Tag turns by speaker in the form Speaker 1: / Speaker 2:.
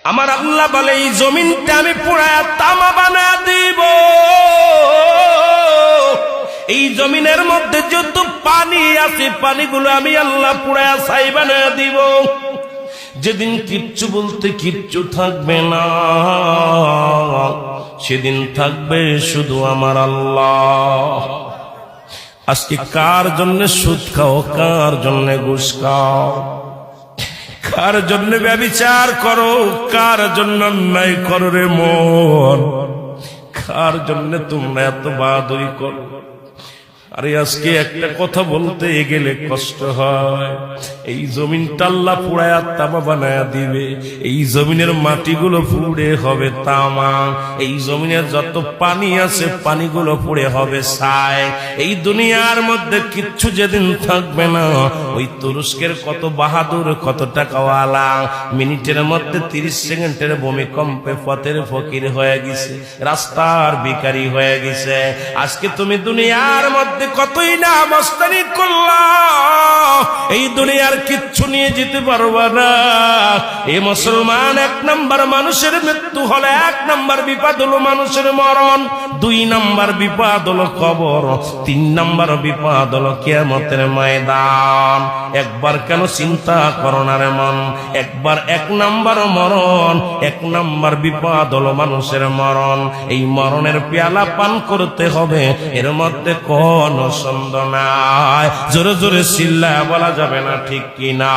Speaker 1: আমার আল্লাহ বলে এই জমিনটা আমি পুরায়া তামা বানা দিব। এই জমিনের মধ্যে যত পানি আছে পানিগুলো আমি আল্লাহ পুরায়া ছাই বানা দিব। যেদিন কিচ্ছু বলতে কিচ্ছু থাকবে না, সেদিন থাকবে শুধু আমার আল্লাহ। আজকে কার জন্য সুদ খাও, কার জন্য ঘুষ খাও, কার জন্য ব্যভিচার করো, কার জন্য অন্যায় করো রে মন, কার জন্য তোমরা এত বাহাদুরি করো। আরে আজকে একটা কথা বলতে গেলে কষ্ট হয়। এই জমিনটা আল্লাহ পুরায়া তামা বানায়া দিবে। এই জমিনের মাটিগুলো পুড়ে হবে তামা। এই জমিনের যত পানি আছে পানিগুলো পুড়ে হবে ছাই। এই দুনিয়ার মধ্যে কিচ্ছু যেদিন থাকবে না, ওই তুরস্কের কত বাহাদুর, কত টাকাওয়ালা মিনিটের মধ্যে 30 সেকেন্ডের ভূমিকম্পে পথের ফকির হয়ে গেছে, রাস্তার ভিখারি হয়ে গেছে। আজকে তুমি দুনিয়ার মধ্যে কতই না মস্তানি করলা, এই দুনিয়ার কিচ্ছু নিয়ে যেতে পারবা না। এই মুসলমান, 1 নাম্বার মানুষের মৃত্যু হলে 1 নাম্বার বিপদ হলো মানুষের মরণ, 2 নাম্বার বিপদ হলো কবর, 3 নাম্বার বিপদ হলো কিয়ামতের ময়দান। একবার কেন চিন্তা করো না রে মন, একবার 1 নাম্বার মরণ, 1 নাম্বার বিপদ হলো মানুষের মরণ। এই মরণের পেয়ালা পান করতে হবে, এর মধ্যে কোন সন্দেহ নাই। জোরে জোরে চিল্লায়া বলা যাবে না ঠিক কিনা?